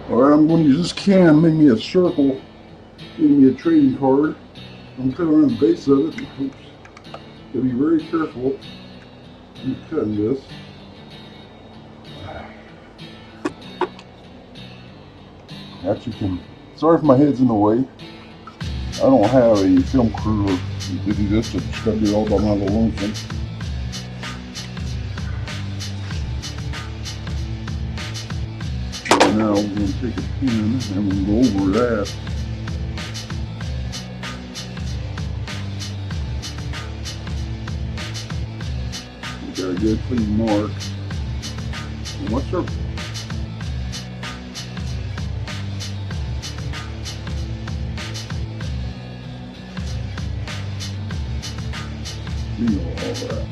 Alright, I'm going to use this can, make me a circle, make me a trading card. I'm cutting around the base of it. Oops. Gotta be very careful when cutting this. Actually, sorry if my head's in the way. I don't have a film crew to do this. I just gotta do it all by my little lonesome. So now we're going to take a pin and we'll go over that. We got a good clean mark. And what's our all that.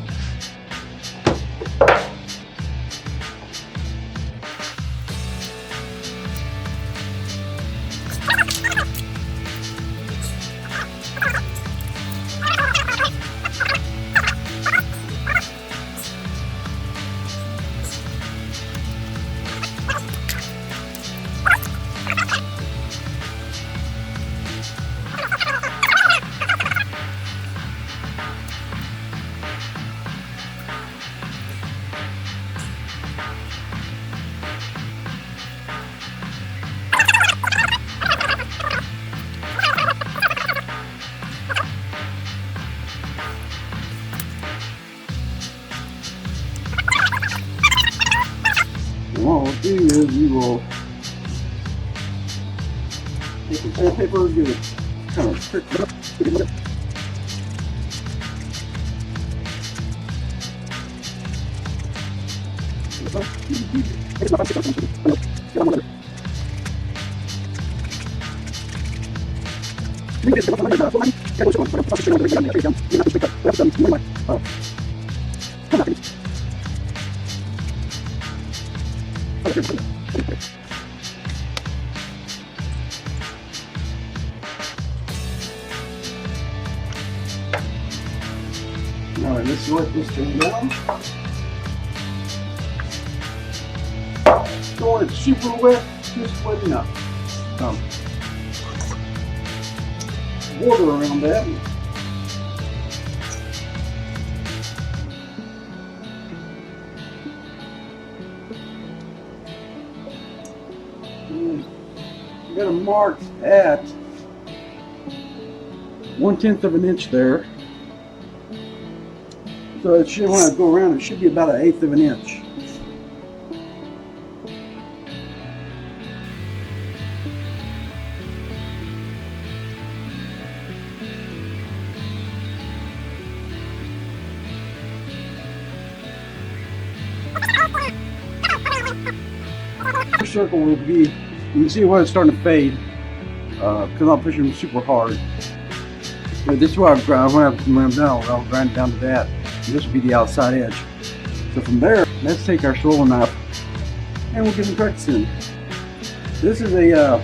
What we'll do is we will take the sandpaper, give it kind of trick it up. Alright, let's let this thing down. Don't want it super wet, just wet enough. Water around that. You got a mark at 1/10 of an inch there. So it should, when I go around, it should be about 1/8 of an inch. First circle will be, you can see where it's starting to fade because I'm pushing super hard. But this is where when I'm done, I'll grind it down to that. This will be the outside edge. So from there, let's take our swivel knife and we'll get some practice in. This is a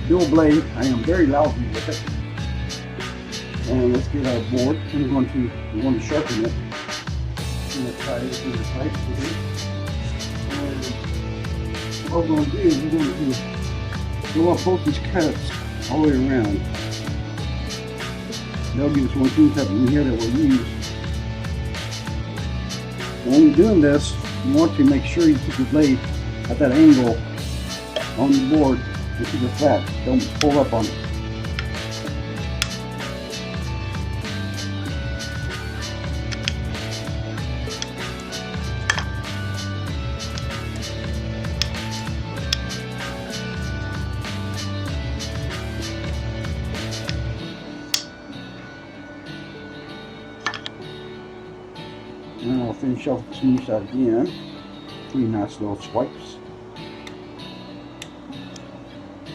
dual blade. I am very lousy with it. And let's get our board. And we're going to sharpen it. And let's try everything to tight. And what we're going to do is we're going to go up both these cuts all the way around. That'll give us one tool cut in here that we'll use. When you're doing this, you want to make sure you keep the blade at that angle on the board and keep it flat. Don't pull up on it. And I'll finish off the smooth side again. 3 nice little swipes.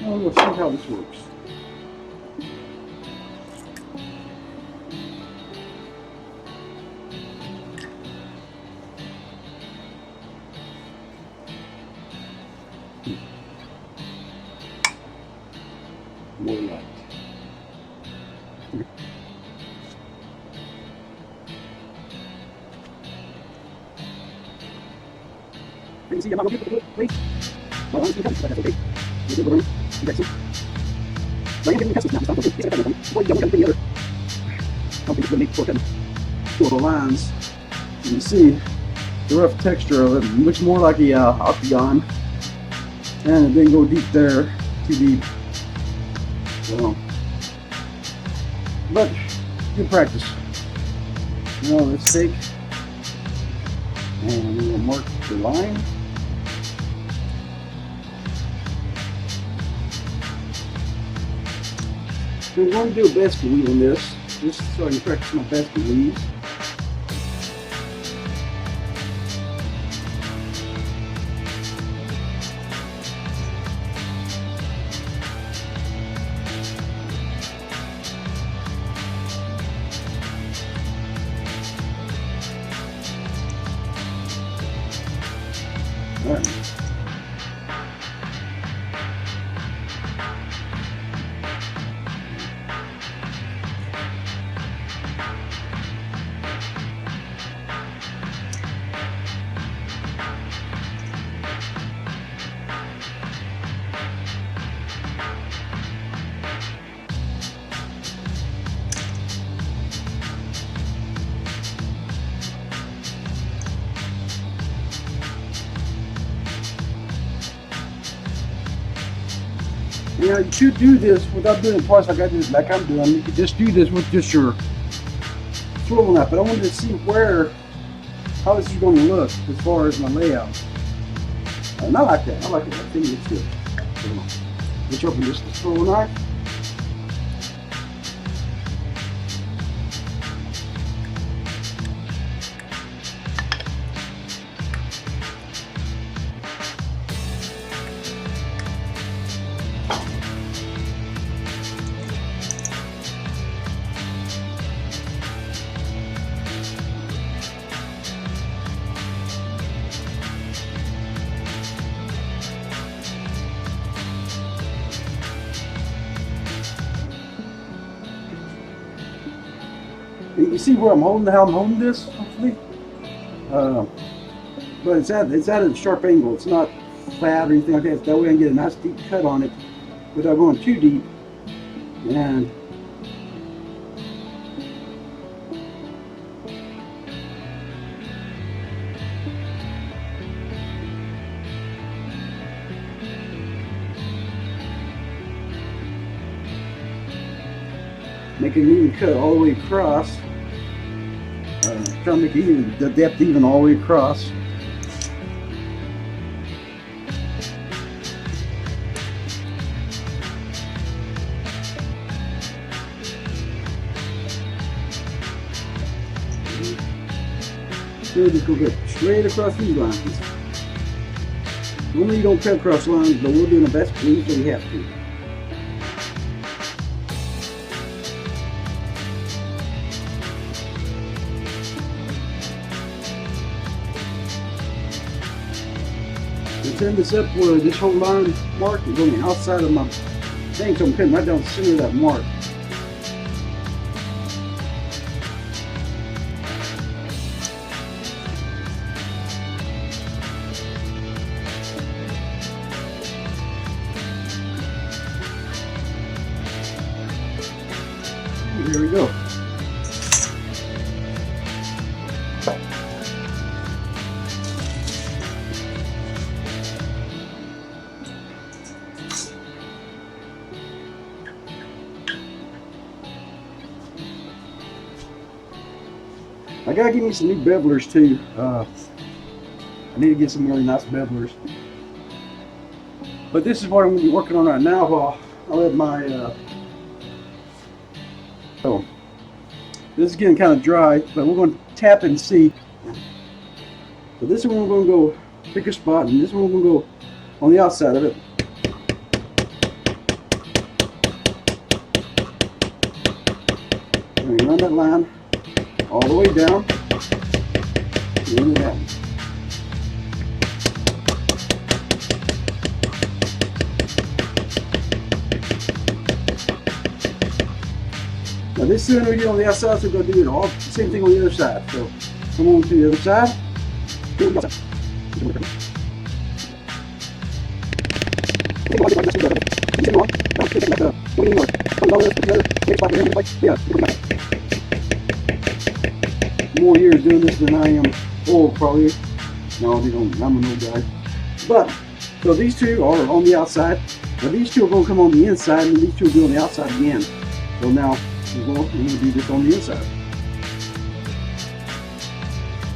Now we'll see how this works. More light. You can see I'm not looking at the plate. The lines, you can see the rough texture of it. It looks more like a octagon, and it didn't go deep there, too deep. So, but good practice. Now let's take and we'll mark the line. So I'm going to do a basket weave on this, just so I can practice my basket weaves. All right. You know, you should do this without doing it twice like I'm doing. You could just do this with just your swivel knife. But I wanted to see how this is going to look as far as my layout. And I like that. I like it. I think it's good. So, let's open just the swivel knife. You see where how I'm holding this, hopefully. But it's at a sharp angle. It's not flat or anything like that. That way I can get a nice deep cut on it without going too deep. And make an even cut all the way across. Try to make it even, the depth even all the way across. So just go straight across these lines. Normally you don't cut across lines, but we're doing the best weave, so we have to. Turn this up where this whole line mark is on the outside of my thing, so I'm cutting right down the center of that mark. There we go. I gotta give me some new bevelers too. I need to get some really nice bevelers. But this is what I'm going to be working on right now while I let my oh, this is getting kind of dry, but we're going to tap and see. So this one we're going to go pick a spot, and this one we're going to go on the outside of it. And run that line all the way down into that. Now this is going to be on the outside, so we're going to do it all the same thing on the other side. So come on to the other side. More years doing this than I am old, probably. No, they don't. I'm an old guy. But so these two are on the outside. Now these two are going to come on the inside, and these two will be on the outside again. So now we're going to do this on the inside.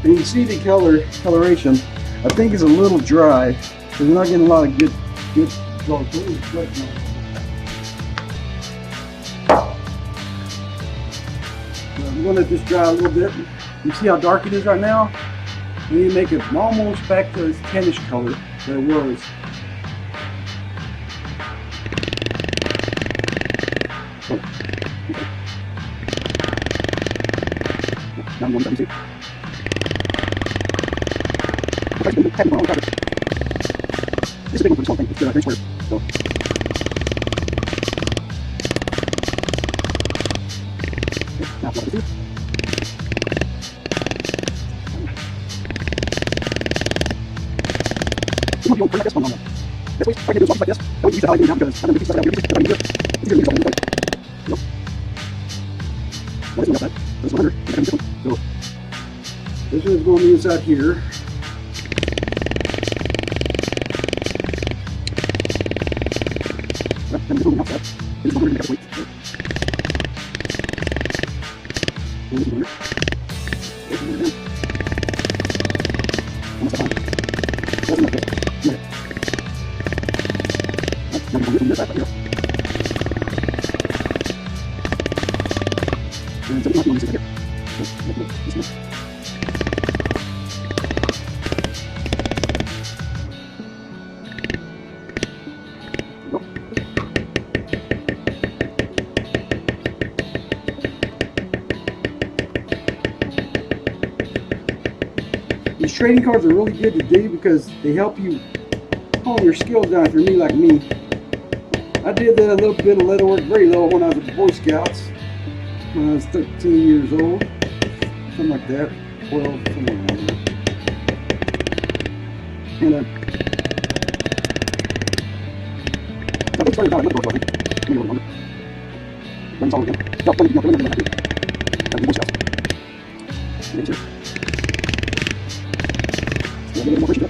And you can see the coloration. I think it's a little dry because we're not getting a lot of good color. I'm going to let this dry a little bit. You see how dark it is right now? We need to make it almost back to its tannish color that it was. This is a big one for this whole thing. It's very square. So. Now, what do? You don't bring this one on. This way, I can do something like this. I would use it how I do now because I don't know if you it's going to be something. Nope. This one outside. This one under. This one. So this one's going inside here. And this one outside. This one under. This one under. This one under. Almost fine. That's enough. Okay. Now we're going to do this side right here. And so we're not going to do this right here. So, this one. These trading cards are really good to do because they help you hone your skills down if you're new like me. I did a little bit of leather work, very little, when I was at the Boy Scouts when I was 13 years old, something like that, 12, somewhere around there. And I think started out at Boy Scouts, maybe a little longer. When it's all again. No, at the Boy Scouts. Maybe too. A little bit more pressure.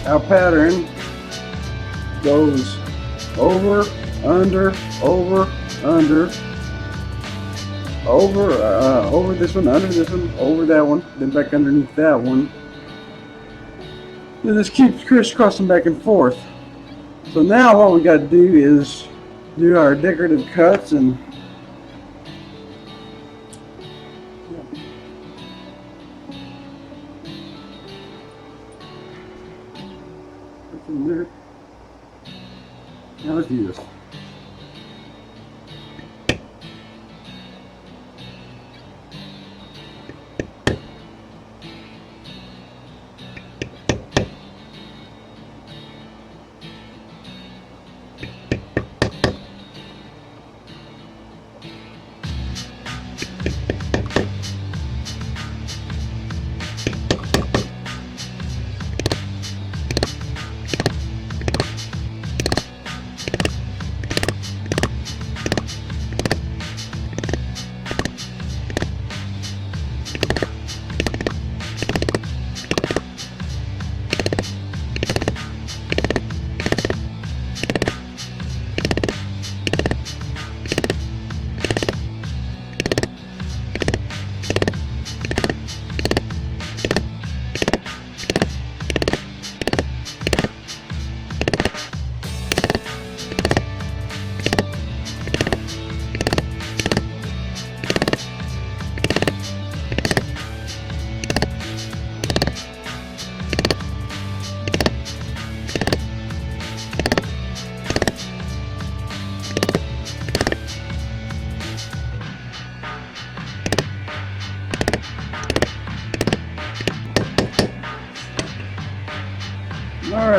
Our pattern goes over, under, over, under, over this one, under this one, over that one, then back underneath that one. Then this keeps crisscrossing back and forth. So now what we got to do is do our decorative cuts and there. Now let's do this.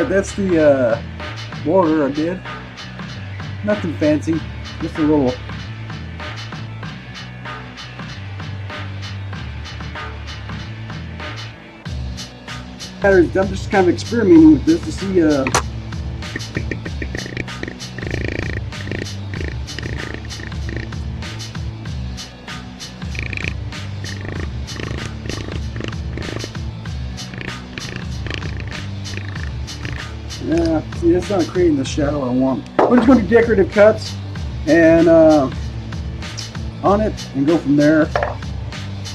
Alright, that's the border I did. Nothing fancy, just a little. I'm just kind of experimenting with this to see yeah, see, that's not creating the shadow I want. We're just going to do decorative cuts and on it and go from there.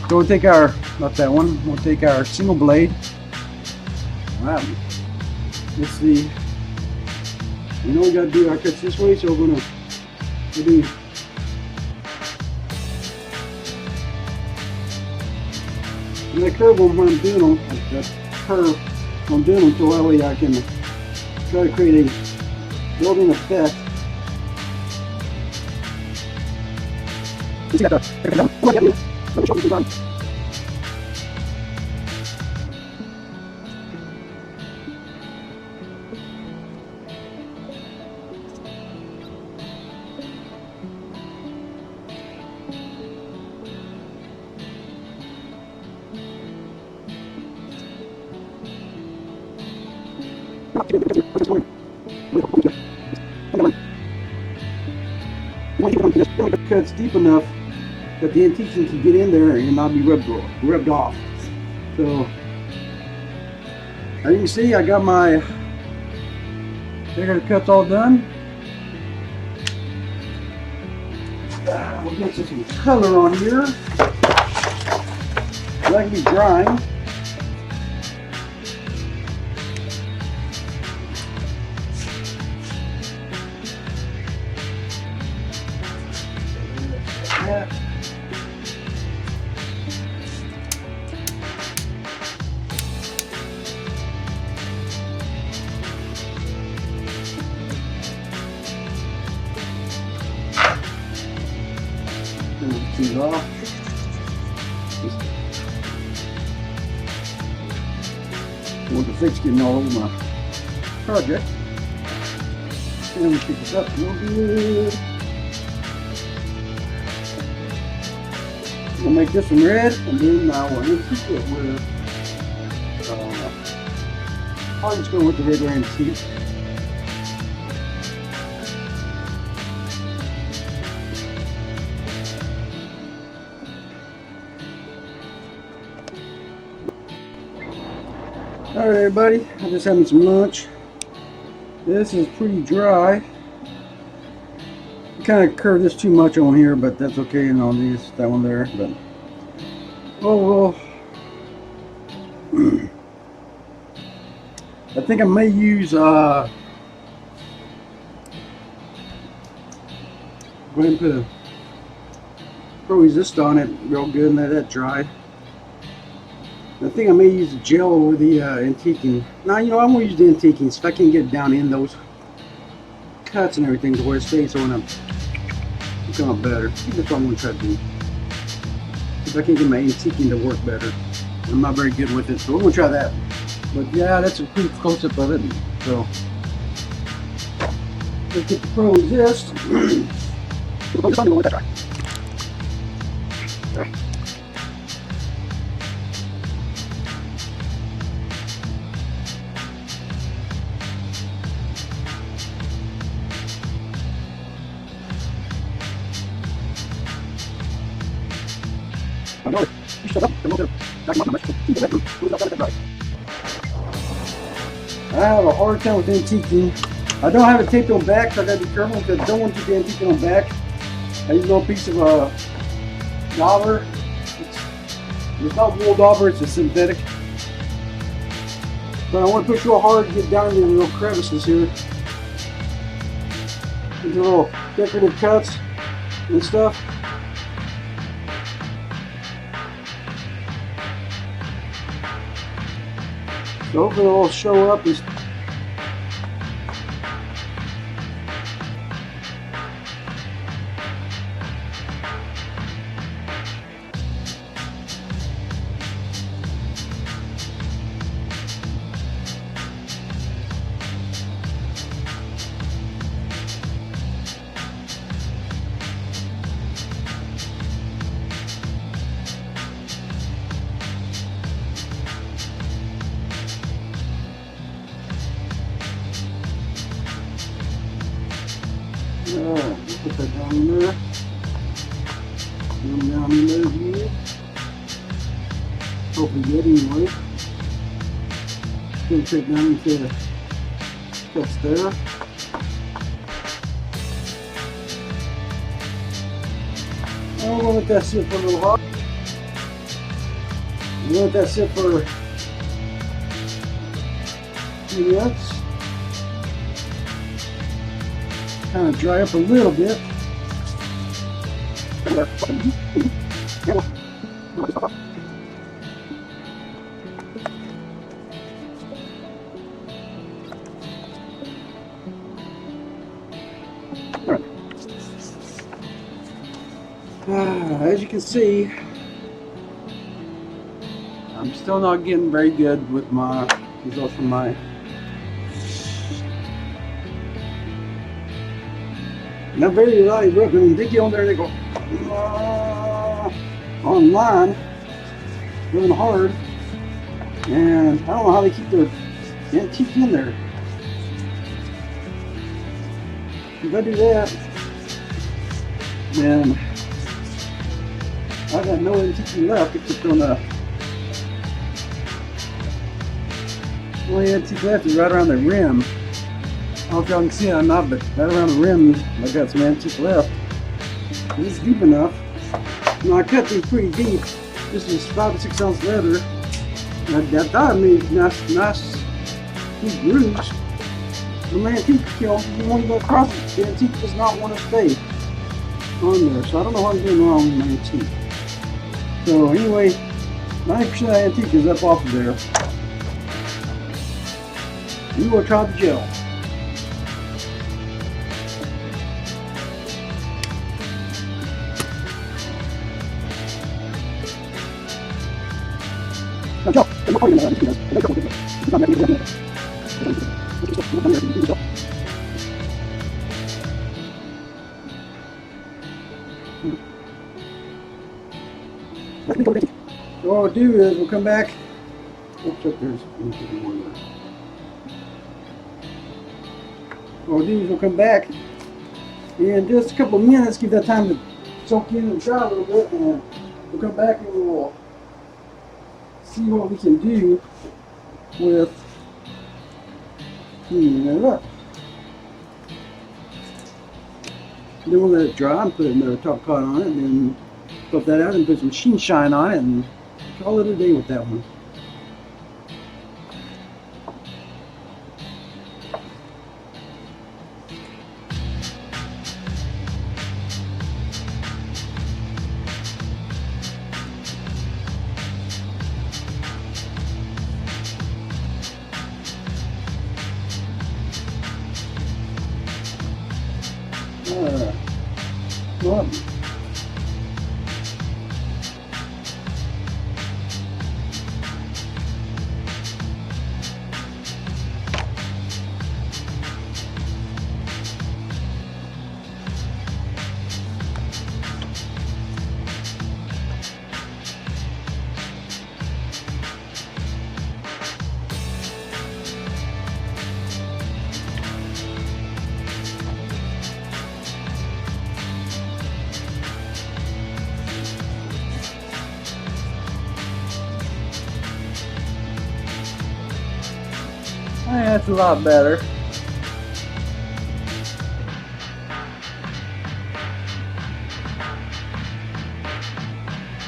So we'll take our, not that one, we'll take our single blade. Alright, let's see. We know we got to do our cuts this way, so we're going to do and I curve them when I'm doing them, that curve when I'm doing them, so that way I can try to create a building effect. Cuts deep enough that the antiques can get in there and not be rubbed off. So as you can see, I got my decorative cuts all done. We'll get some color on here. That can be drying. These off. Want the fix getting all over my project. And we pick this up real good. We'll make this one red, and then I will keep it with. I'll just go with the red antique. Alright everybody, I'm just having some lunch. This is pretty dry. Kind of curved this too much on here, but that's okay, and on these, that one there, but oh well. I think I may use go ahead and put a pro resist on it real good and let that dry. I think I may use the gel over the antiquing. Now, you know, I'm going to use the antiquing so I can get down in those cuts and everything to where it stays on them. It's going to better. That's what I'm going to try to do. If I can get my antiquing to work better. I'm not very good with it, so we're going to try that. But yeah, that's a pretty close-up of it. So, let's get the pro resist. Let that dry. Okay. I have a hard time with antiquing. I don't have it taped on back, so I gotta be careful because I don't want to do the antiquing on back. I use a little piece of dauber. It's not wool dauber, it's a synthetic. But I want to push real hard to get down into the little crevices here. Into little decorative cuts and stuff. So hopefully it'll show up as Alright, put that down in there. Down in there here. Hopefully good anyway. Gonna take down into the cuts there. I'm gonna let that sit for a little while. I'm gonna let that sit for a few minutes. Kind of dry up a little bit. As you can see, I'm still not getting very good with my results from my not very light working. They get on there and they go online really hard, and I don't know how they keep their antique in there. If I do that, then I got no antique left except on the only antique left is right around the rim. I don't know if y'all can see it or not, but right around the rim I got some antique left. This is deep enough. Now I cut these pretty deep. This is 5 to 6 ounce leather. And I thought I made nice deep grooves. The antique, you know, you want to go across it. The antique does not want to stay on there, so I don't know what I'm doing wrong with my antique. So anyway, 90% of the antique is up off of there. We will try the gel. So what we'll do is we'll come back. Oops, up there's one there. What we'll do is we'll come back in just a couple of minutes, give that time to soak in and dry a little bit, and we'll come back and we'll see what we can do with cleaning it up. Then we'll let it dry and put another top coat on it, and then put that out and put some machine shine on it and call it a day with that one. Well, that's a lot better.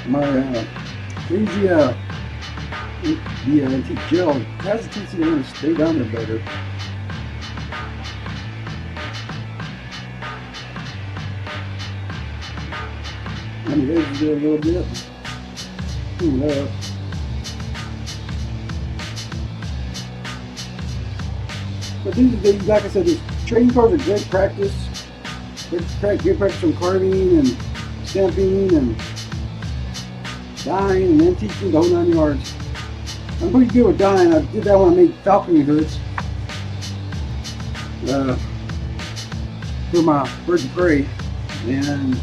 My crazy the antique gel has a tendency to want to stay down there better. I'm going to do a little bit. Clean it up. But these, like I said, these trading cards are great practice. Great practice on carving and stamping and dyeing and antiquing, the whole 9 yards. I'm pretty good with dyeing. I did that when I made falconry hoods for my birds of prey. And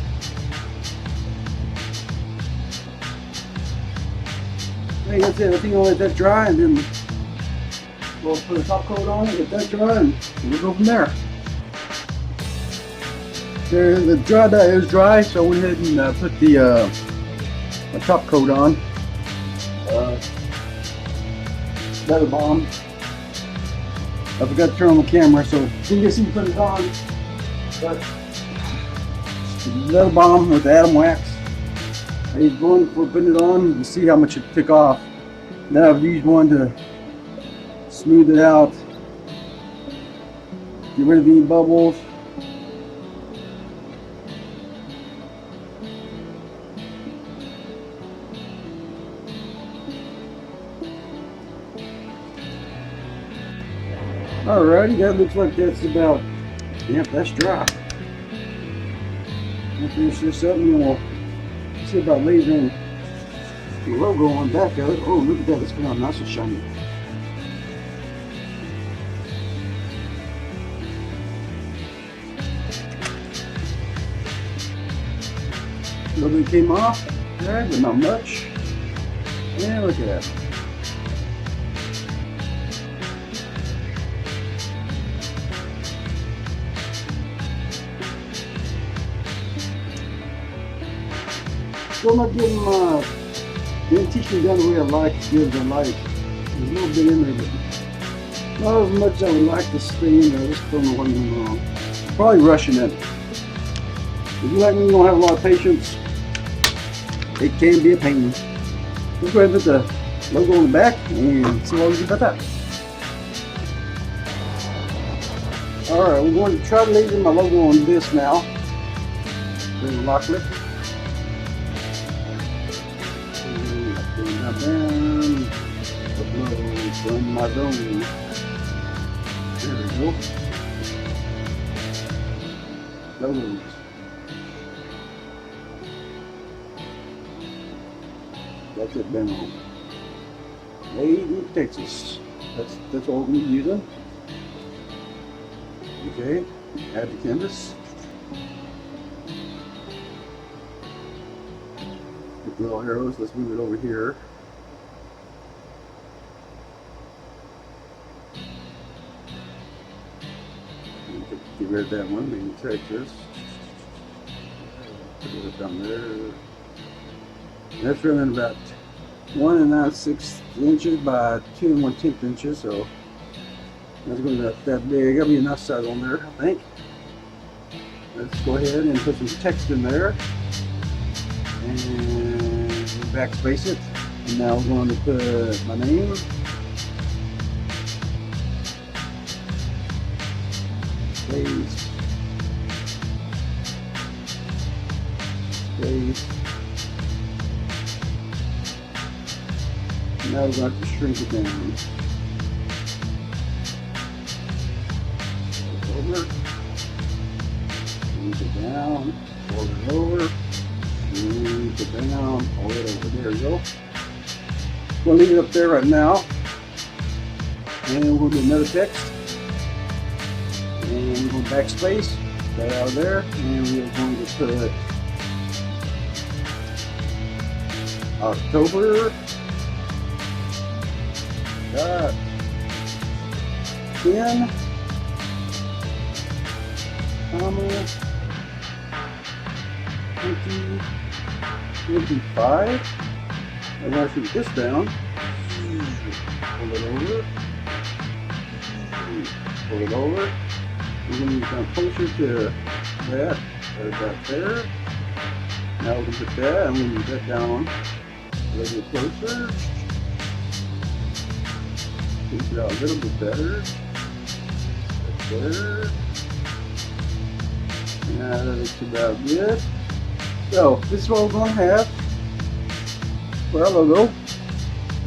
hey, that's it. I think I'll let that dry, and then we'll put a top coat on it, get that dry, and we'll go from there. The dry dye is dry, so I went ahead and put the top coat on. Leather bomb. I forgot to turn on the camera, so you can just see me put it on. But leather bomb with Atom wax. I used one for putting it on to see how much it took off. Then I've used one to smooth it out, get rid of any bubbles. Alrighty, that looks like that's about, yep, that's dry. I'll finish this up and then we'll see about lasering the logo on the back of it. Oh, look at that, it's coming out nice and shiny. A little bit came off there, but not much. Yeah, look at that. Still not getting my dentition done the way I like, good as I like. There's a little bit in there, but not as much as I would like to stay in there. I just don't know what I'm doing wrong. Probably rushing it. If you like me, you don't have a lot of patience. It can be a pain. Let's go ahead and put the logo on the back and see what we do about that. Alright, we're going to try to laser my logo on this now. Then lock it. Down, upload from my zone. There we go. Logos. That's it, Ben. Made in Texas. That's all we're using. Okay, add the canvas. With little arrows, let's move it over here. Get rid of that one, we can take this. Put it down there. That's running about 1 9/6 inches by 2 1/10 inches, so that's going to be about that big. That'll be enough size on there, I think. Let's go ahead and put some text in there. And backspace it. And now we're going to put my name. Space. Space. Now we're going to have to shrink it down. Over. Shrink it down. Fold it over. Shrink it down. Fold it over. There we go. We'll leave it up there right now. And we'll do another text. And we'll backspace that out of there. And we're going to put October. 10, comma, 20, 25. I'm going to shoot this down. Pull it over. Pull it over. We're going to come closer to that. There's that there. Now we can put that. I'm going to move that down a little bit closer. Push it out a little bit better. Right there. Yeah, that looks about good. So this is what we're going to have for our logo.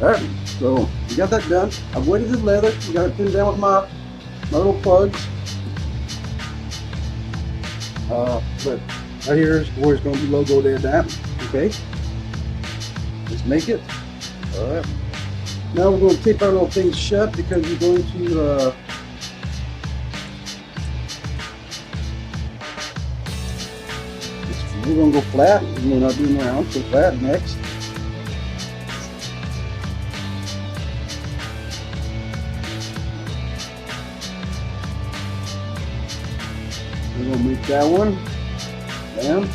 Alright, so we got that done. I've weighted the leather. We got it pinned down with my little plugs. But right here is where it's going to be logoed at that. Okay. Let's make it. Alright. Now we're going to tape our little things shut because we're going to we're going to go flat. We're not doing round, so flat next. We're going to make that one. Bam.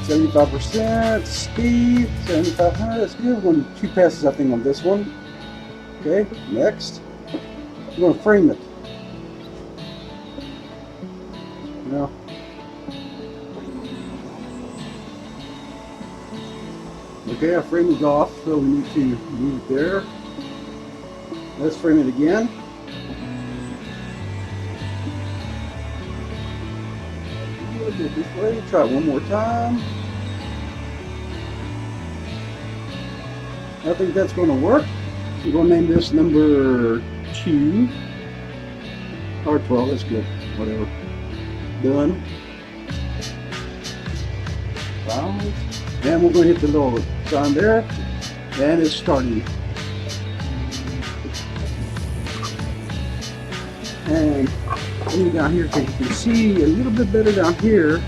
75% speed, 7,500. That's good. We're going to do 2 passes, I think, on this one. Okay, next. We're going to frame it. Now, okay, our frame is off, so we need to move it there. Let's frame it again. A little bit this way. Try it one more time. I think that's going to work. We're going to name this number 2 or 12. That's good. Whatever. Done. 5. And we're going to hit the little sign there, and it's starting. And coming down here, so you can see a little bit better down here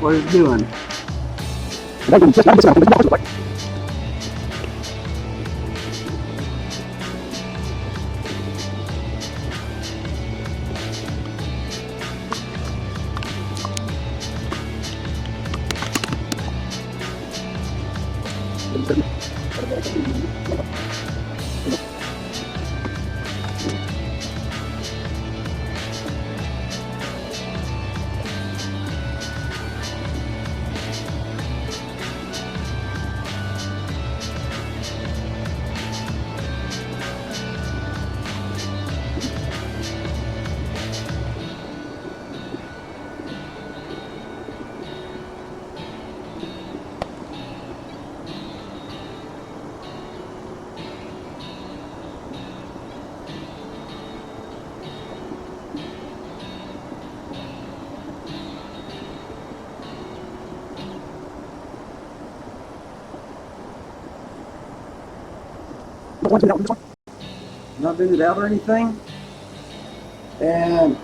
what it's doing. Not been it out or anything, and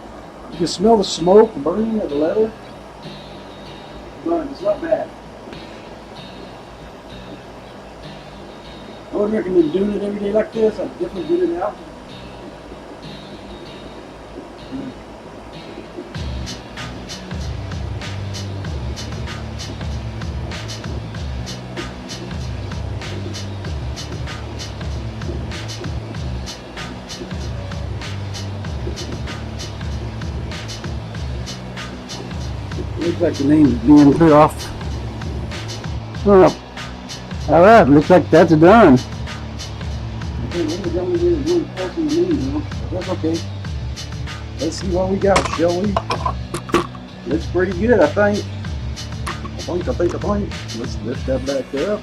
you can smell the smoke, the burning of the leather, but it's not bad. I would recommend doing it every day like this. I'd definitely get it out. Looks like the name's being clear off. Well, alright, looks like that's done. That's okay. Let's see what we got, shall we? Looks pretty good, I think. I think. Let's lift that back up.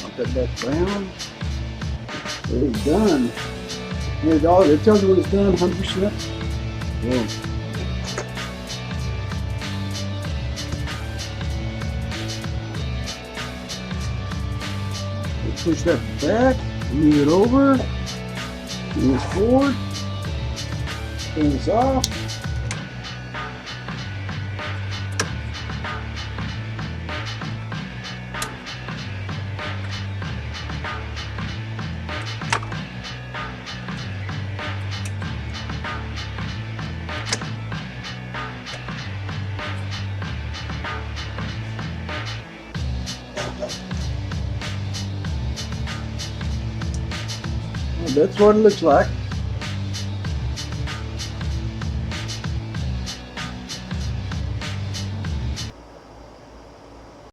Put that back down. It's done. It tells you when it's done, 100%. Boom. Push that back, move it over, move it forward, turn this off. That's what it looks like.